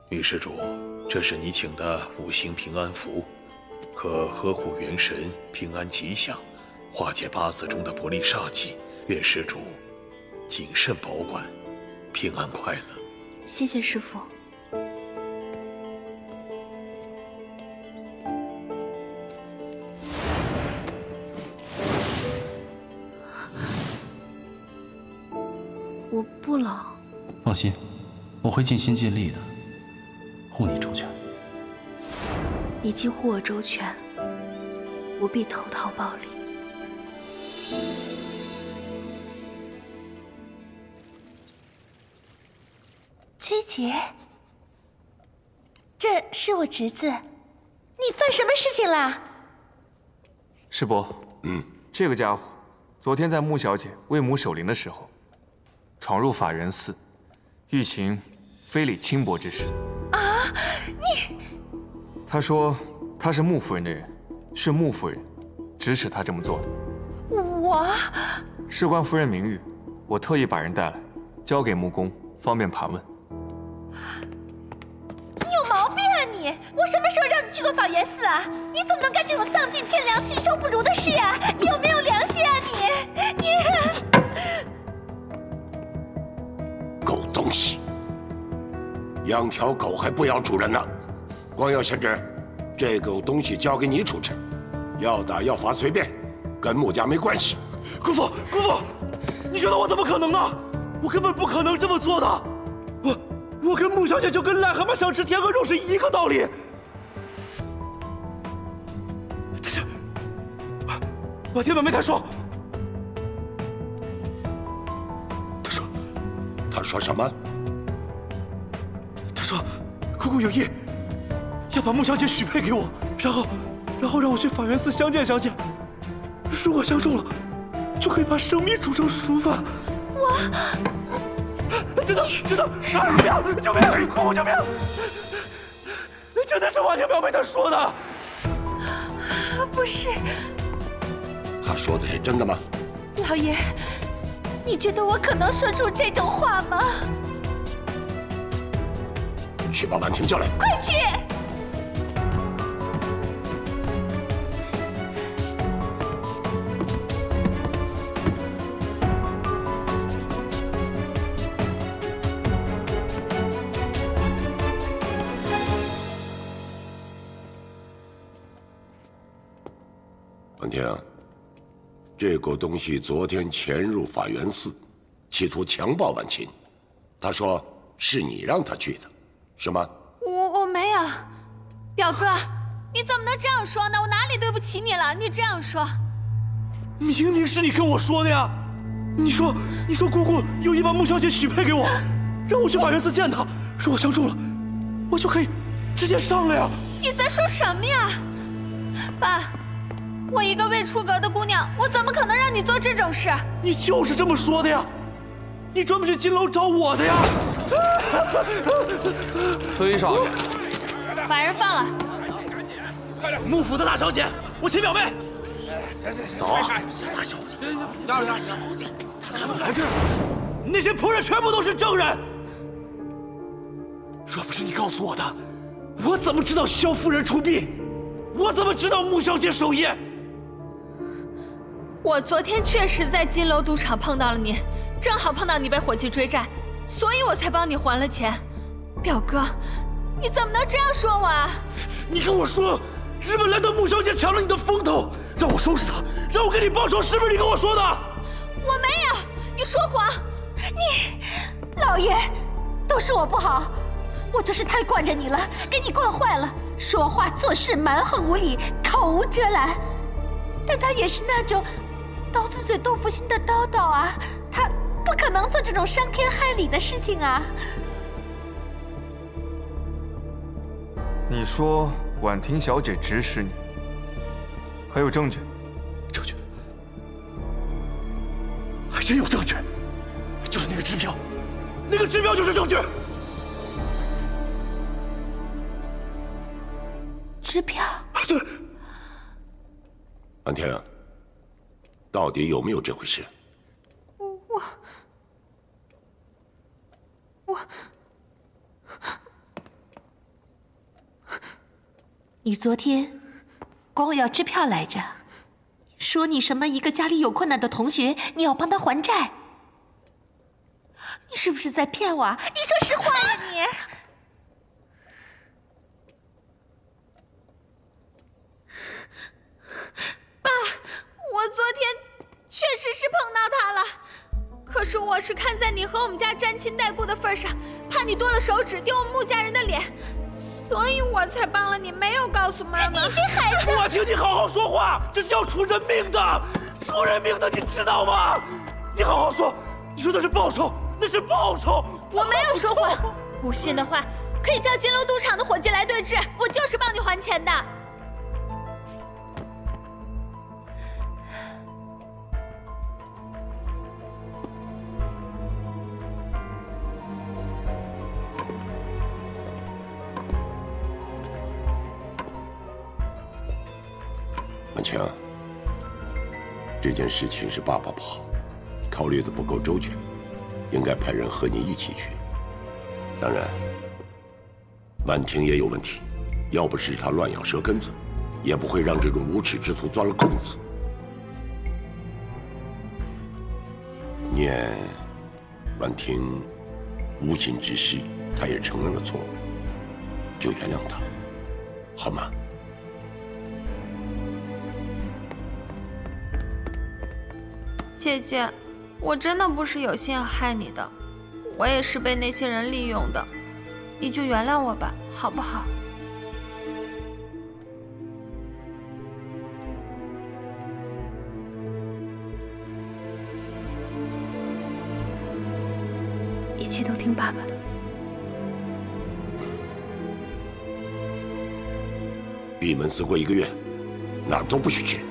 女施主，这是你请的5星平安符，可呵护元神，平安吉祥，化解8字中的不利煞气。愿施主谨慎保管，平安快乐。谢谢师父。我不冷。放心，我会尽心尽力的。 护你周全，你既护我周全，不必投桃报李。崔姐，这是我侄子，你犯什么事情了？师伯，这个家伙昨天在穆小姐为母守灵的时候，闯入法源寺，欲行非礼轻薄之事。 你，他说他是穆夫人的人，是穆夫人指使他这么做的。我，事关夫人名誉，我特意把人带来，交给穆公，方便盘问。你有毛病啊你！我什么时候让你去过法源寺啊？你怎么能干这种丧尽天良、禽兽不如的事啊？你有没有良心啊你？狗东西！ 养条狗还不要主人呢！光耀贤侄，这狗东西交给你处置，要打要罚随便，跟穆家没关系。姑父，姑父，你觉得我怎么可能呢？我根本不可能这么做的。我跟穆小姐就跟癞蛤蟆想吃天鹅肉是一个道理。但是，我听妹妹她说，她说什么？ 说，姑姑有意要把穆小姐许配给我，然后让我去法源寺相见。如果相中了，就可以把生米煮成熟饭。真的，救命！姑姑救命！真的是我听表妹她说的。不是。她说的是真的吗？老爷，你觉得我可能说出这种话吗？ 去把婉婷叫来！快去！婉婷，这狗东西昨天潜入法源寺，企图强暴婉琴。他说是你让他去的。 是吗？我没有，表哥，你怎么能这样说呢？我哪里对不起你了？你这样说，明明是你跟我说的呀！你说姑姑有意把穆小姐许配给我，让我去法源寺见她，如果相中了，我就可以直接上了呀！你在说什么呀，爸？我一个未出阁的姑娘，我怎么可能让你做这种事？你就是这么说的呀！你专门去金楼找我的呀！ 崔少爷，把人放了。穆府的大小姐，我亲表妹。走啊！这大小姐，大小姐，她怎么来这儿？那些仆人全部都是证人。若不是你告诉我的，我怎么知道萧夫人出殡？我怎么知道穆小姐守夜？我昨天确实在金楼赌场碰到了你，正好碰到你被伙计追债。 所以我才帮你还了钱，表哥，你怎么能这样说我啊？你跟我说，日本来的穆小姐抢了你的风头，让我收拾她，让我给你报仇，是不是你跟我说的？我没有，你说谎！你，老爷，都是我不好，我就是太惯着你了，给你惯坏了，说话做事蛮横无理，口无遮拦。但他也是那种刀子嘴豆腐心的叨叨啊，他。 不可能做这种伤天害理的事情啊！你说婉婷小姐指使你，还有证据？证据？还真有证据！就是那个支票，那个支票就是证据。支票？对。安天，到底有没有这回事？你昨天管我要支票来着，说你什么一个家里有困难的同学，你要帮他还债。你是不是在骗我？你说实话呀你！爸，我昨天确实是碰到他了，可是我是看在你和我们家沾亲带故的份上，怕你多了手指丢我们穆家人的脸，所以我才帮了你，没有告诉妈妈。你这孩子！我听你好好说话，这是要出人命的，出人命的，你知道吗？你好好说，你说的是报酬，那是报酬。我没有说谎，不信的话可以叫金楼赌场的伙计来对质，我就是帮你还钱的。婉清，这件事情是爸爸不好，考虑的不够周全，应该派人和你一起去。当然，婉婷也有问题，要不是他乱咬舌根子，也不会让这种无耻之徒钻了空子。念婉婷无心之失，他也承认了错误，就原谅他，好吗？姐姐，我真的不是有心要害你的，我也是被那些人利用的，你就原谅我吧，好不好？一切都听爸爸的。闭门思过1个月，哪儿都不许去。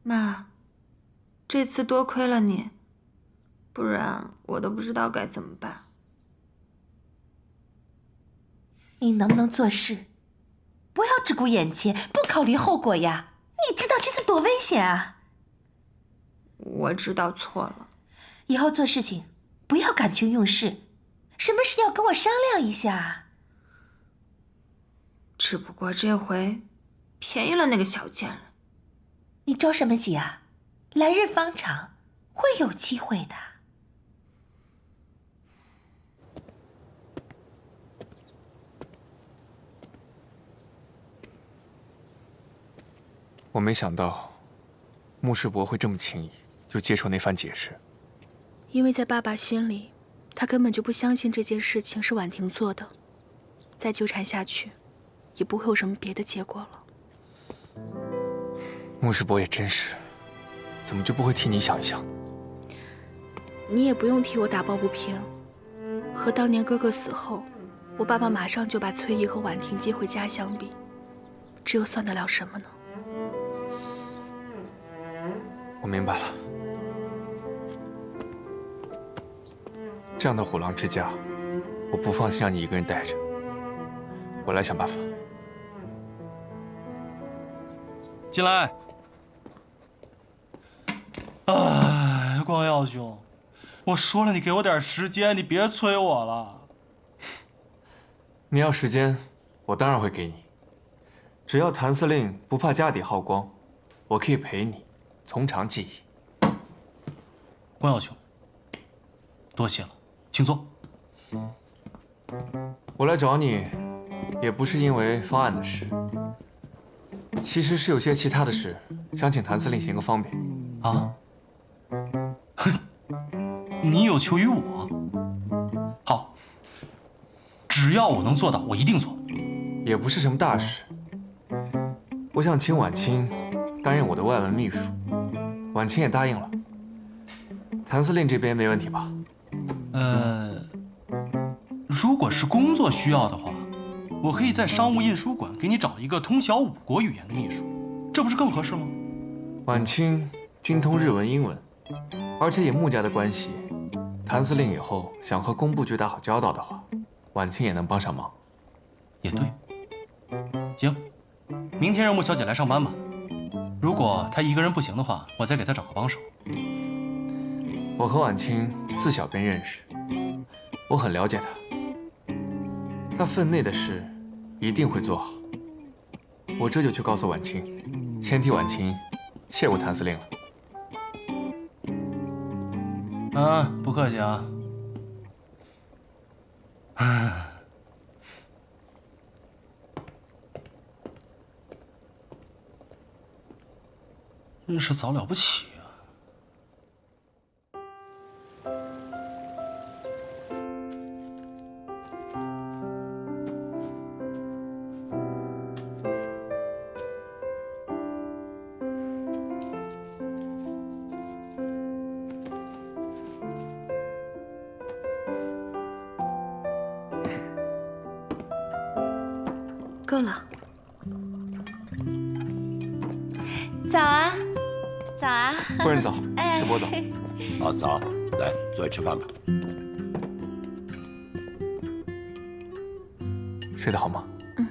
妈，这次多亏了你，不然我都不知道该怎么办。你能不能做事，不要只顾眼前，不考虑后果呀？你知道这次多危险啊！我知道错了，以后做事情不要感情用事，什么事要跟我商量一下。只不过这回便宜了那个小贱人。你着什么急啊？来日方长，会有机会的。我没想到，穆世伯会这么轻易就接受那番解释。因为在爸爸心里，他根本就不相信这件事情是婉婷做的，再纠缠下去，也不会有什么别的结果了。穆世伯也真是，怎么就不会替你想一想？你也不用替我打抱不平。和当年哥哥死后，我爸爸马上就把崔姨和婉婷接回家相比，这又算得了什么呢？我明白了，这样的虎狼之家，我不放心让你一个人带着，我来想办法。进来。哎，光耀兄，我说了，你给我点时间，你别催我了。你要时间，我当然会给你。只要谭司令不怕家底耗光，我可以陪你，从长计议。光耀兄，多谢了，请坐。我来找你，也不是因为方案的事，其实是有些其他的事，想请谭司令行个方便。啊？你有求于我？好，只要我能做到，我一定做。也不是什么大事，我想请婉清担任我的外文秘书，婉清也答应了。谭司令这边没问题吧？如果是工作需要的话，我可以在商务印书馆给你找一个通晓5国语言的秘书，这不是更合适吗？晚清精通日文、英文，而且以穆家的关系，谭司令以后想和工部局打好交道的话，晚清也能帮上忙。也对。行，明天让穆小姐来上班吧。如果她一个人不行的话，我再给她找个帮手。我和晚清自小便认识，我很了解她。她分内的事一定会做好。我这就去告诉晚清，先替晚清谢过谭司令了。啊，不客气啊。真是早了不起啊！够了。早啊，早啊！夫人早，哎师伯早。啊，早，来，坐下吃饭吧。睡得好吗？嗯。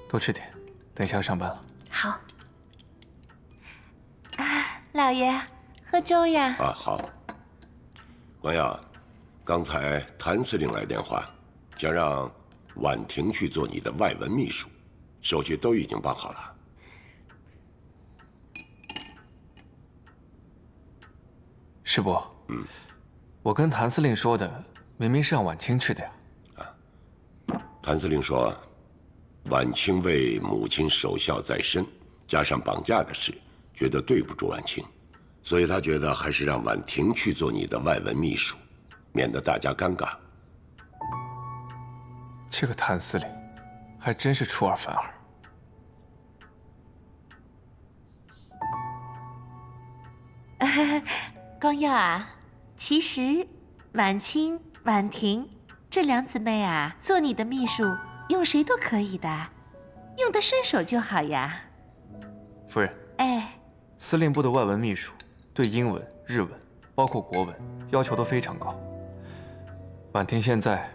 多吃点，等一下要上班了。好。啊，老爷，喝粥呀。啊，好。光耀，刚才谭司令来电话，想让婉婷去做你的外文秘书，手续都已经办好了。师伯，我跟谭司令说的明明是让晚清去的呀。谭司令说，晚清为母亲守孝在身，加上绑架的事，觉得对不住晚清，所以他觉得还是让婉婷去做你的外文秘书，免得大家尴尬。这个谭司令，还真是出尔反尔。光耀啊，其实婉清、婉婷这2姊妹啊，做你的秘书，用谁都可以的，用得顺手就好呀。夫人，哎，司令部的外文秘书对英文、日文，包括国文，要求都非常高。婉婷现在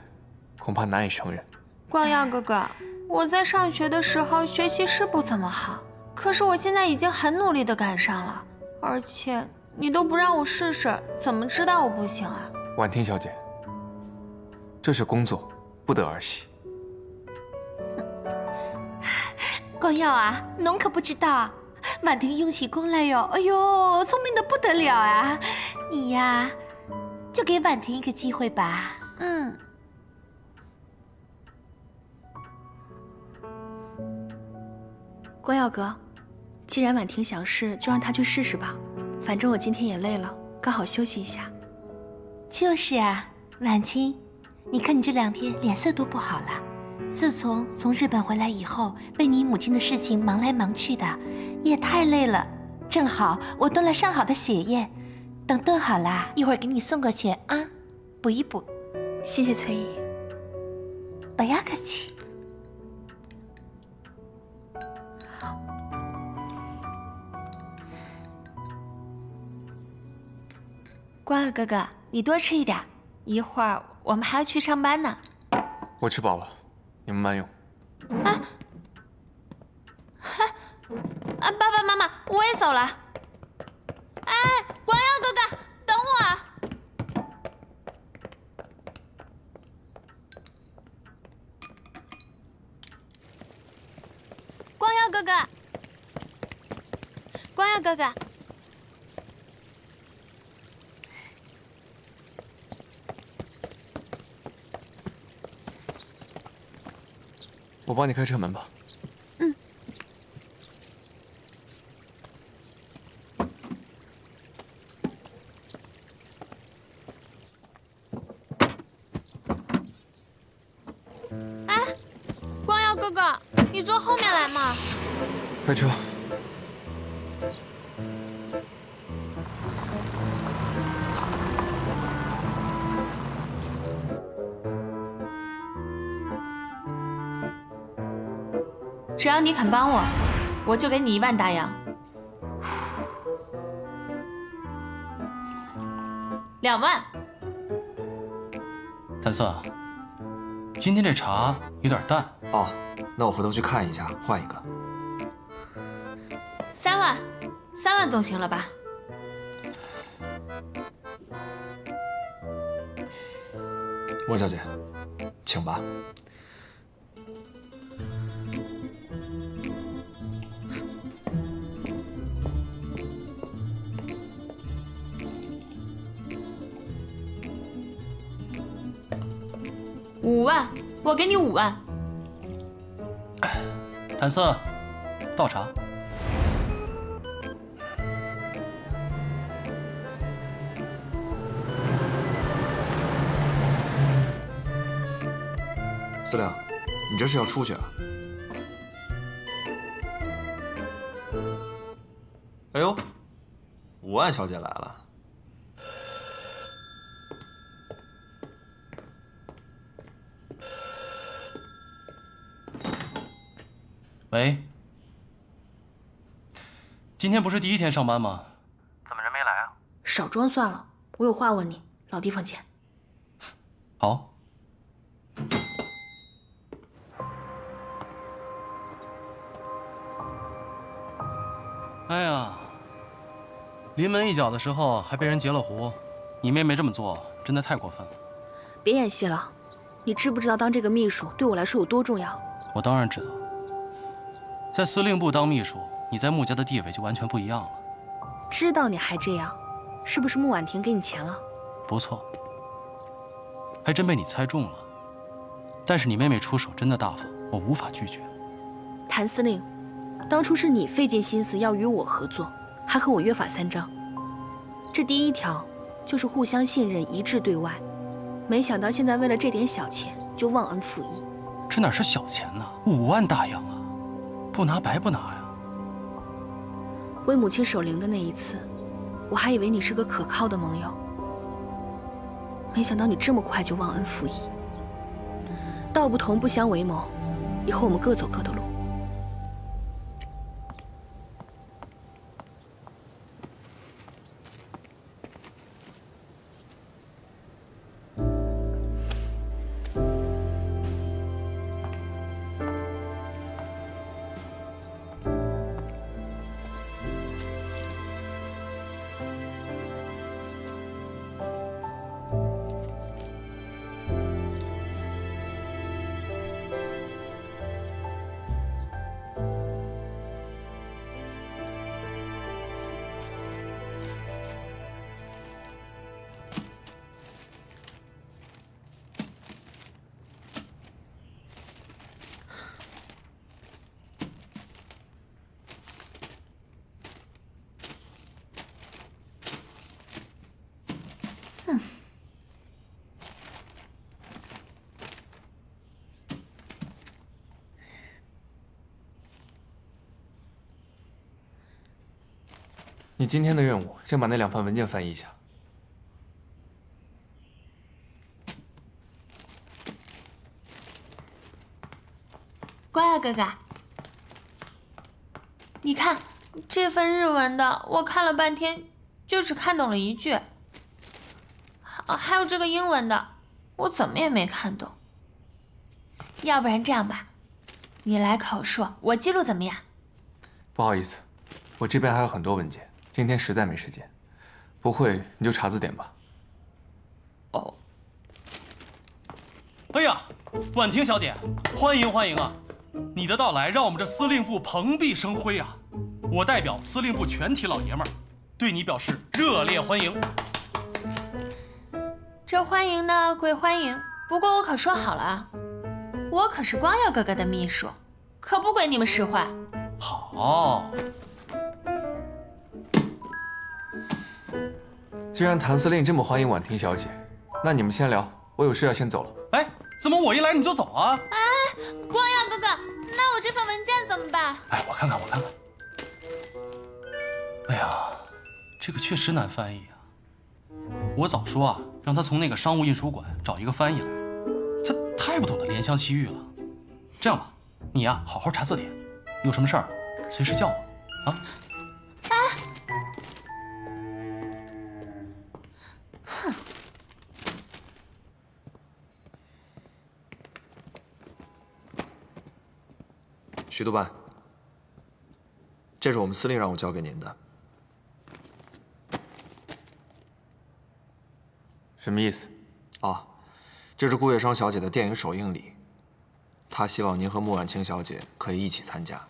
恐怕难以胜任。光耀哥哥，我在上学的时候学习是不怎么好，可是我现在已经很努力地赶上了，而且你都不让我试试，怎么知道我不行啊？婉婷小姐，这是工作，不得儿戏。光耀啊，侬可不知道，婉婷用起功来哟，哎呦，聪明的不得了啊！你呀，就给婉婷一个机会吧。光耀哥，既然婉婷想试，就让她去试试吧。反正我今天也累了，刚好休息一下。就是啊，婉清，你看你这2天脸色都不好了。自从日本回来以后，为你母亲的事情忙来忙去的，也太累了。正好我炖了上好的血液，等炖好了，一会儿给你送过去啊，补一补。谢谢崔姨。不要客气。光耀哥哥，你多吃一点，一会儿我们还要去上班呢。我吃饱了，你们慢用。爸爸妈妈，我也走了。哎，光耀哥哥，等我。光耀哥哥，光耀哥哥。我帮你开车门吧。哎，光耀哥哥，你坐后面来嘛。开车。只要你肯帮我，我就给你1万大洋。2万。谭色，今天这茶有点淡。哦，那我回头去看一下，换一个。3万，3万总行了吧？莫小姐，请吧。5万，我给你5万。谭色，倒茶。司令，你这是要出去啊？哎呦，5万小姐来了。喂，今天不是第1天上班吗？怎么人没来啊？少装算了，我有话问你，老地方见。好。哎呀，临门一脚的时候还被人截了胡，你妹妹这么做真的太过分了。别演戏了，你知不知道当这个秘书对我来说有多重要？我当然知道，在司令部当秘书，你在穆家的地位就完全不一样了。知道你还这样，是不是穆婉婷给你钱了？不错，还真被你猜中了。但是你妹妹出手真的大方，我无法拒绝。谭司令，当初是你费尽心思要与我合作，还和我约法3章。这第1条就是互相信任，一致对外。没想到现在为了这点小钱就忘恩负义。这哪是小钱呢？5万大洋啊，不拿白不拿呀。为母亲守灵的那一次，我还以为你是个可靠的盟友，没想到你这么快就忘恩负义。道不同不相为谋，以后我们各走各的路。你今天的任务，先把那2份文件翻译一下。乖啊，哥哥。你看这份日文的，我看了半天，就只看懂了1句。还有这个英文的，我怎么也没看懂。要不然这样吧，你来口述，我记录怎么样？不好意思，我这边还有很多文件，今天实在没时间。不会你就查字典吧。哦。哎呀，婉婷小姐，欢迎欢迎啊！你的到来让我们这司令部蓬荜生辉啊！我代表司令部全体老爷们儿，对你表示热烈欢迎。这欢迎呢归欢迎，不过我可说好了啊，我可是光耀哥哥的秘书，可不归你们使唤。好。既然谭司令这么欢迎婉婷小姐，那你们先聊，我有事要先走了。哎，怎么我一来你就走啊？哎，光耀哥哥，那我这份文件怎么办？哎，我看看，我看看。哎呀，这个确实难翻译啊。我早说啊，让他从那个商务印书馆找一个翻译来，他太不懂得怜香惜玉了。这样吧，你呀，好好查字典，有什么事儿随时叫我啊。哼。徐督办，这是我们司令让我交给您的。什么意思？啊，这是顾月霜小姐的电影首映礼，她希望您和穆婉清小姐可以一起参加。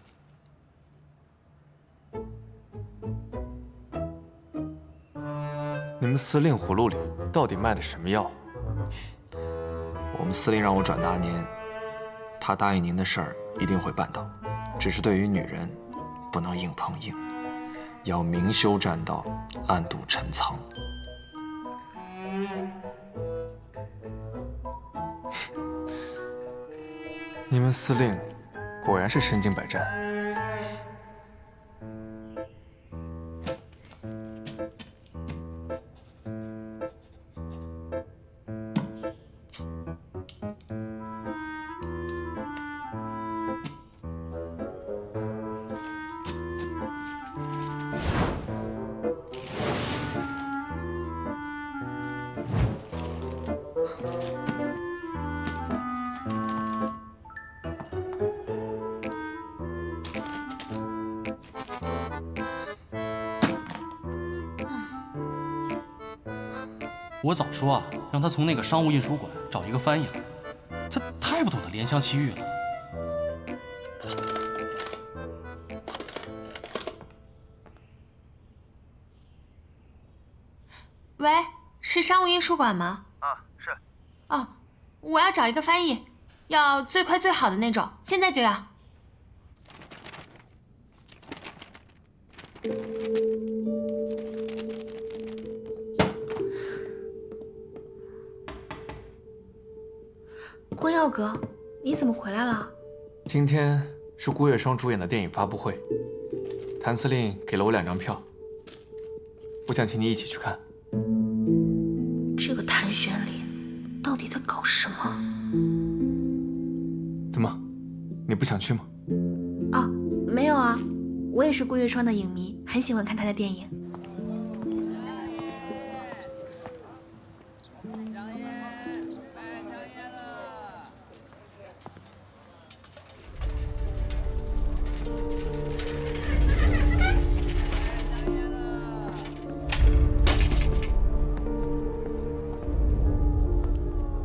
你们司令葫芦里到底卖的什么药？我们司令让我转达您，他答应您的事儿一定会办到，只是对于女人，不能硬碰硬，要明修栈道，暗度陈仓。你们司令果然是身经百战。我早说啊，让他从那个商务印书馆找一个翻译来，他太不懂得怜香惜玉了。喂，是商务印书馆吗？啊，是。哦，我要找一个翻译，要最快最好的那种，现在就要。关耀哥，你怎么回来了？今天是顾月霜主演的电影发布会，谭司令给了我2张票，我想请你一起去看。这个谭玄林到底在搞什么？怎么，你不想去吗？啊，没有啊，我也是顾月霜的影迷，很喜欢看她的电影。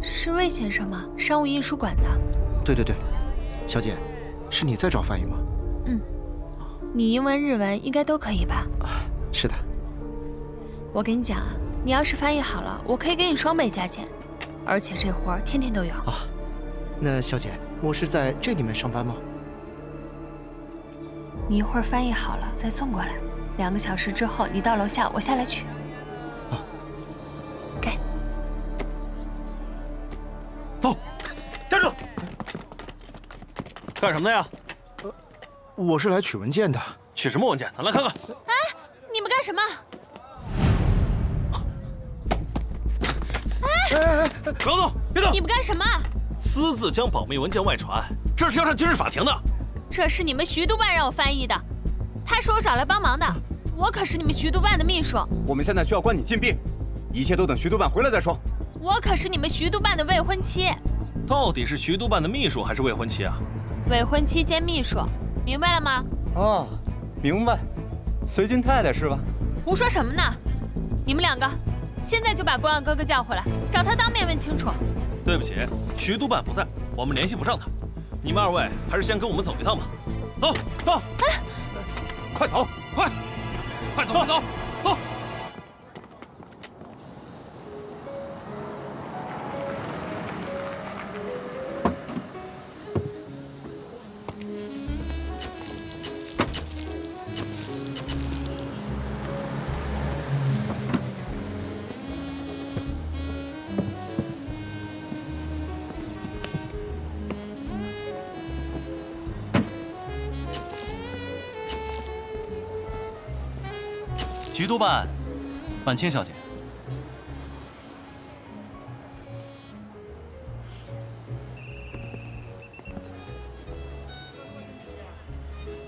是魏先生吗？商务印书馆的。对对对，小姐，是你在找翻译吗？嗯，你英文、日文应该都可以吧？是的。我跟你讲啊，你要是翻译好了，我可以给你双倍价钱，而且这活儿天天都有。啊，那小姐，我是在这里面上班吗？你一会儿翻译好了再送过来，2个小时之后你到楼下，我下来取。啊，给。走，站住！干什么的呀？我是来取文件的。取什么文件？来看看。哎，你们干什么？哎，不要动，别动！你们干什么？私自将保密文件外传，这是要上军事法庭的。这是你们徐督办让我翻译的，他说我找来帮忙的，我可是你们徐督办的秘书。我们现在需要关你禁闭，一切都等徐督办回来再说。我可是你们徐督办的未婚妻。到底是徐督办的秘书还是未婚妻啊？未婚妻兼秘书，明白了吗？哦，明白。随军太太是吧？胡说什么呢？你们2个，现在就把关耀哥哥叫回来，找他当面问清楚。对不起，徐督办不在，我们联系不上他。你们2位还是先跟我们走一趟吧。走走，哎，快走，快走，快走，走。徐督办，婉清小姐。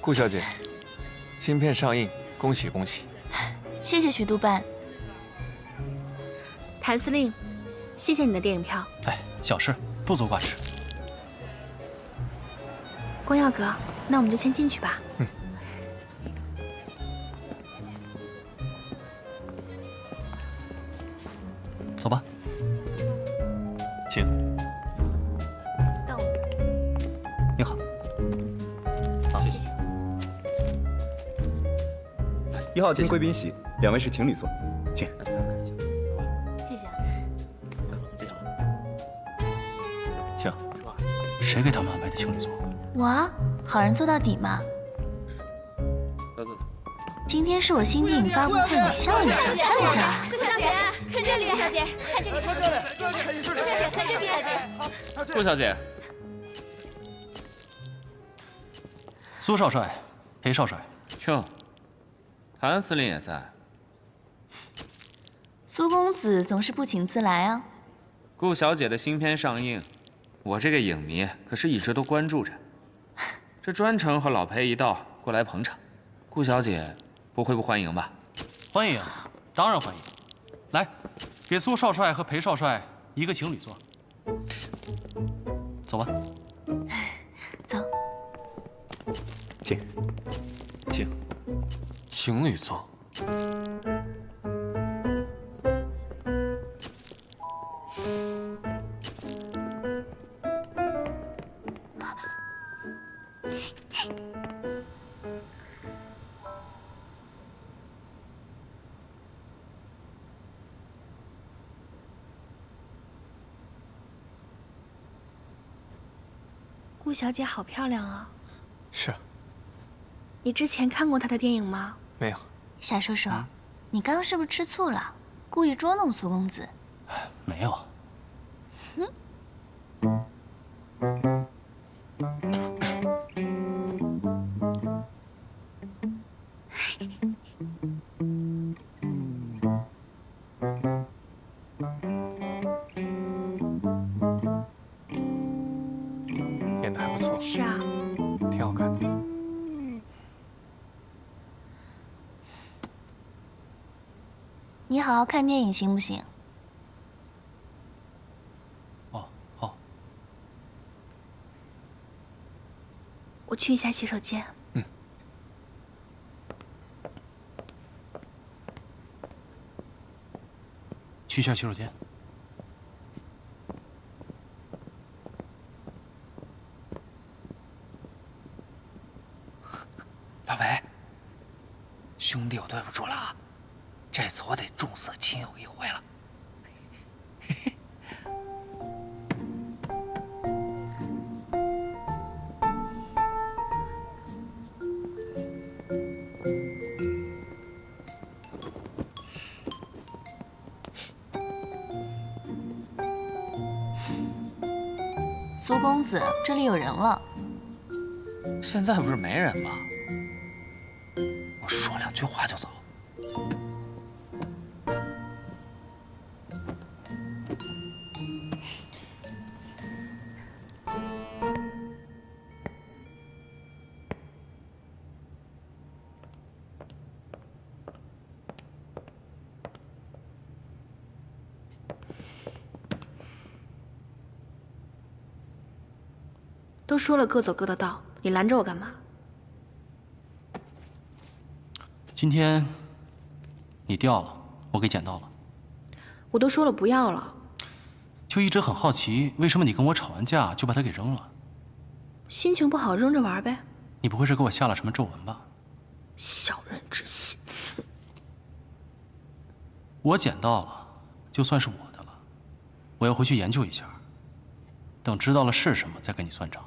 顾小姐，新片上映，恭喜恭喜！谢谢徐督办。谭司令，谢谢你的电影票。哎，小事，不足挂齿。光耀哥，那我们就先进去吧。嗯。走吧。请。到。你好。好，谢谢。1号厅贵宾席，2位是情侣座，请。谢谢啊。请。谁给他们安排的情侣座？我，好人做到底嘛。今天是我新电影发布会，你笑一笑，笑一笑啊！顾小姐，看这里，小姐，看这里，看这里，顾小姐，看这里，小姐。顾小姐，苏少帅，裴少帅。哟，谭司令也在。苏公子总是不请自来啊。顾小姐的新片上映，我这个影迷可是一直都关注着。这专程和老裴一道过来捧场，顾小姐不会不欢迎吧？欢迎，当然欢迎。来，给苏少帅和裴少帅一个情侣座。走吧。走。请，请。情侣座。顾小姐好漂亮啊！是。你之前看过她的电影吗？没有。夏叔叔，你刚刚是不是吃醋了？故意捉弄苏公子？没有。演得还不错。是啊，挺好看的。你好好看电影行不行？哦，好。我去一下洗手间。嗯。去一下洗手间。老裴，兄弟，我对不住了啊！这次我得重色轻友一回了。苏公子，这里有人了。现在不是没人吗？我说2句话就走。都说了各走各的道，你拦着我干嘛？今天你掉了，我给捡到了。我都说了不要了。就一直很好奇，为什么你跟我吵完架就把它给扔了？心情不好扔着玩呗。你不会是给我下了什么皱纹吧？小人之心。我捡到了，就算是我的了。我要回去研究一下，等知道了是什么再跟你算账。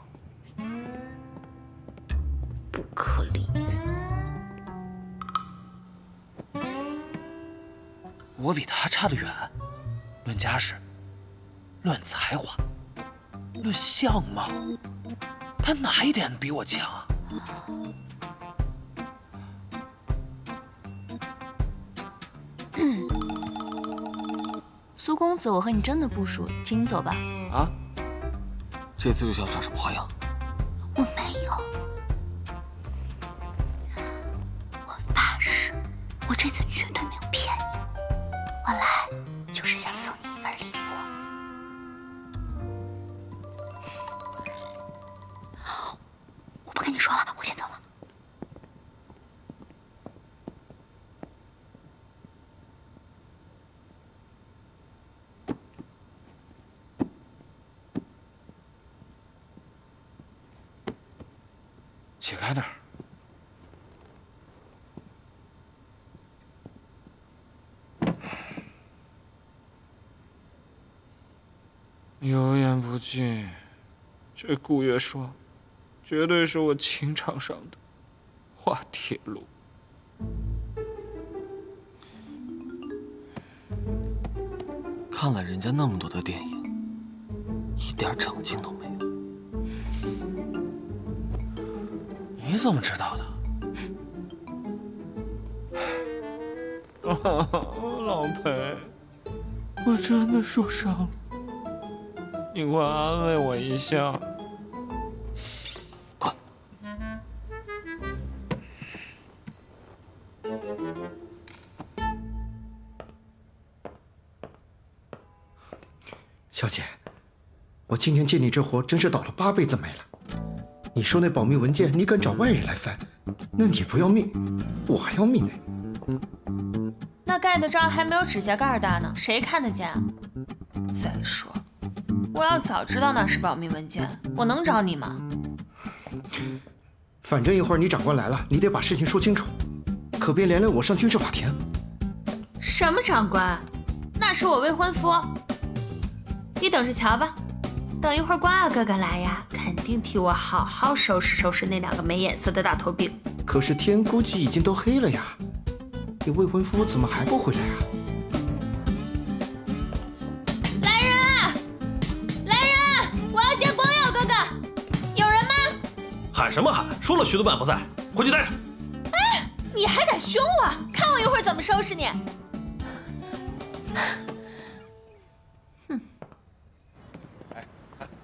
不可理喻。我比他差得远，论家世，论才华，论相貌，他哪一点比我强啊？苏公子，我和你真的不熟，请你走吧。啊？这次又想耍什么花样？我没有。这次绝对没有骗你，我来就是想送你一份礼物。我不跟你说了，我先走了。起开点儿。油盐不进，这顾月霜，绝对是我情场上的滑铁卢。看了人家那么多的电影，一点长进都没有。你怎么知道的？老裴，我真的受伤了，你快安慰我一下。滚！小姐，我今天借你这活，真是倒了8辈子霉了。你说那保密文件，你敢找外人来翻，那你不要命，我还要命呢。那盖的章还没有指甲盖大呢，谁看得见啊？再说，我要早知道那是保密文件，我能找你吗？反正一会儿你长官来了，你得把事情说清楚，可别连累我上军事法庭。什么长官？那是我未婚夫。你等着瞧吧，等一会儿光耀哥哥来呀，肯定替我好好收拾收拾那2个没眼色的大头兵。可是天估计已经都黑了呀，你未婚夫怎么还不回来啊？来人啊！来人啊！我要见光耀哥哥，有人吗？喊什么喊？说了徐督办不在，回去待着。哎，你还敢凶我？看我一会儿怎么收拾你！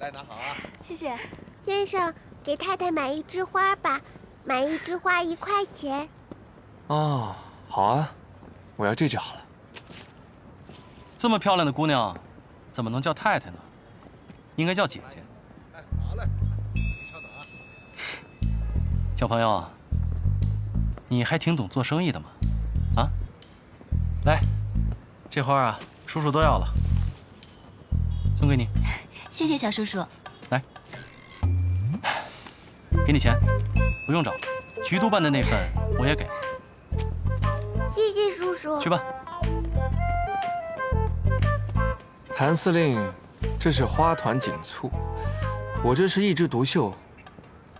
来拿好啊！谢谢，先生，给太太买1枝花吧，买1枝花1块钱。哦，好啊，我要这就好了。这么漂亮的姑娘，怎么能叫太太呢？应该叫姐姐。好嘞，你稍等啊。小朋友，你还挺懂做生意的嘛？啊，来，这花啊，叔叔都要了，送给你。谢谢小叔叔。来，给你钱，不用找，徐督办的那份我也给。谢谢叔叔。去吧。谭司令，这是花团锦簇，我这是一枝独秀，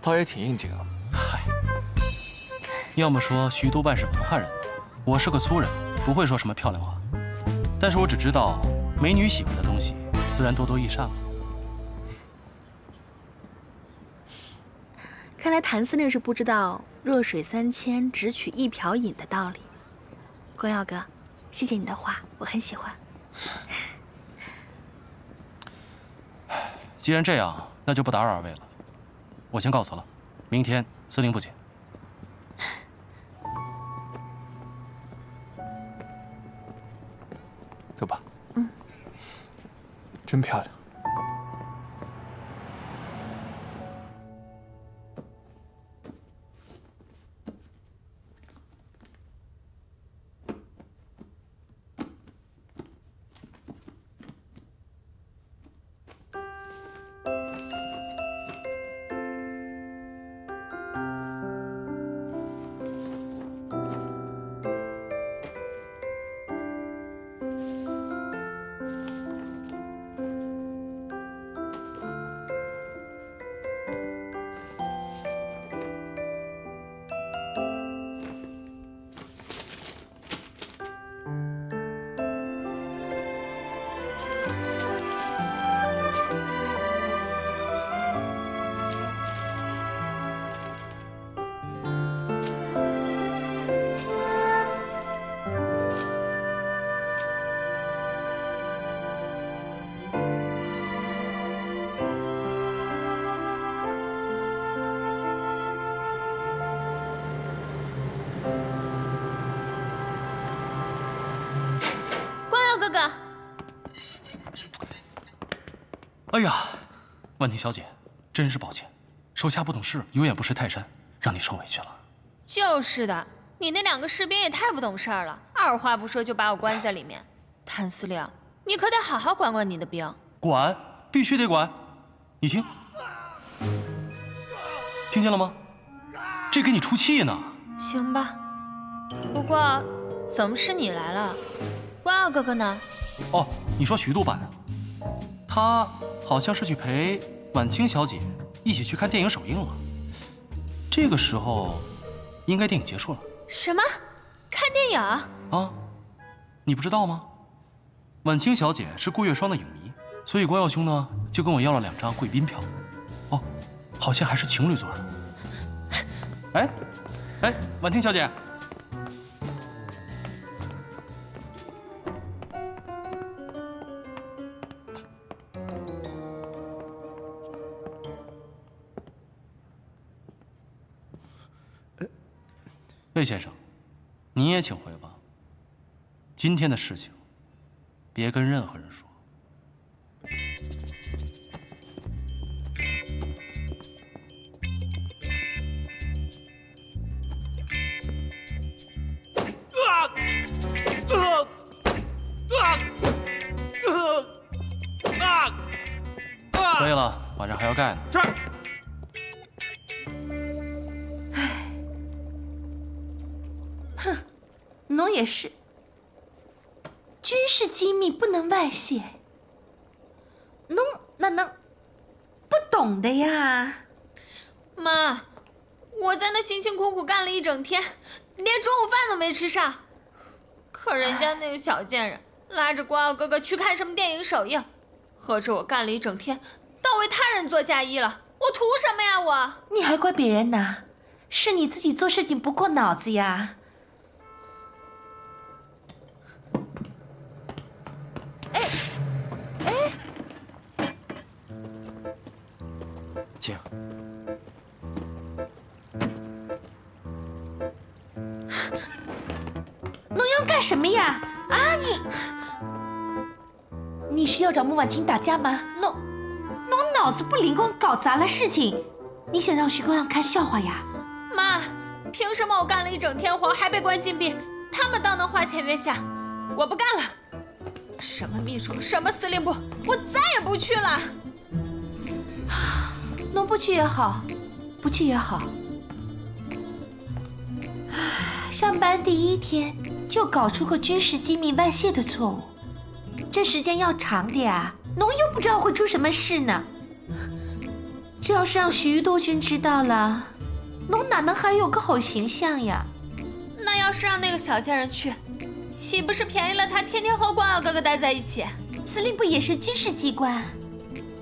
倒也挺应景啊。嗨，要么说徐督办是文化人，我是个粗人，不会说什么漂亮话。但是我只知道，美女喜欢的东西，自然多多益善了。看来谭司令是不知道弱水3千只取1瓢饮的道理。光耀哥，谢谢你的话，我很喜欢。既然这样，那就不打扰二位了，我先告辞了。明天司令部见。走吧。嗯。真漂亮。哎呀，婉婷小姐，真是抱歉，手下不懂事，有眼不识泰山，让你受委屈了。就是的，你那2个士兵也太不懂事儿了，二话不说就把我关在里面。谭司令，你可得好好管管你的兵。管，必须得管。你听，听见了吗？这给你出气呢。行吧，不过怎么是你来了？关傲哥哥呢？哦，你说徐督办的，他好像是去陪婉清小姐一起去看电影首映了。这个时候，应该电影结束了。什么？看电影？啊，你不知道吗？婉清小姐是顾月霜的影迷，所以关耀兄呢就跟我要了2张贵宾票。哦，好像还是情侣座的。哎，婉清小姐。魏先生，你也请回吧。今天的事情，别跟任何人说。可以了，晚上还要盖呢。是。哼，侬也是。军事机密不能外泄，侬哪能不懂的呀？妈，我在那辛辛苦苦干了一整天，连中午饭都没吃上。可人家那个小贱人拉着关傲哥哥去看什么电影首映，合着我干了一整天，倒为他人做嫁衣了，我图什么呀我？你还怪别人呢？是你自己做事情不过脑子呀！静，侬要干什么呀？啊，你是要找穆婉清打架吗？侬脑子不灵光，搞砸了事情。你想让徐公阳看笑话呀？妈，凭什么我干了一整天活还被关禁闭，他们倒能花前月下？我不干了！什么秘书，什么司令部，我再也不去了。侬不去也好，不去也好。上班第1天就搞出个军事机密外泄的错误，这时间要长的呀。侬又不知道会出什么事呢。这要是让徐督军知道了，侬哪能还有个好形象呀？那要是让那个小贱人去，岂不是便宜了他天天和关傲哥哥待在一起？司令部也是军事机关。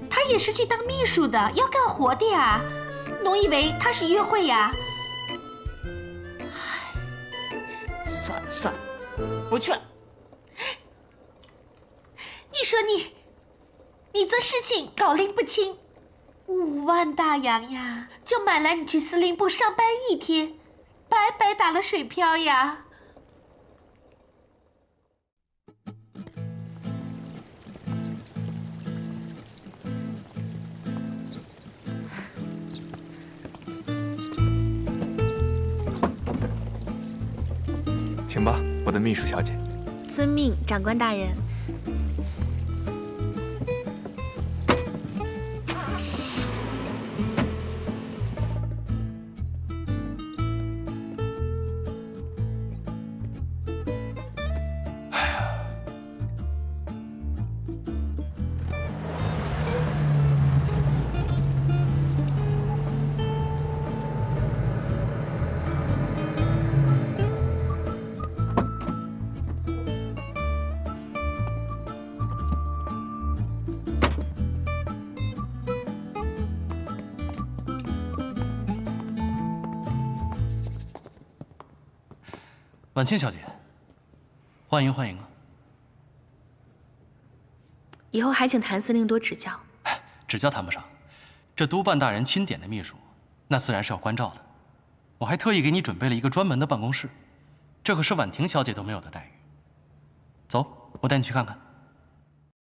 他也是去当秘书的，要干活的呀。侬以为他是约会呀？算了算了，不去了。你说你做事情搞拎不清，5万大洋呀，就买来你去司令部上班1天，白白打了水漂呀。请吧，我的秘书小姐。遵命，长官大人。婉清小姐，欢迎欢迎啊！以后还请谭司令多指教。指教谈不上，这督办大人钦点的秘书，那自然是要关照的。我还特意给你准备了一个专门的办公室，这可是婉婷小姐都没有的待遇。走，我带你去看看。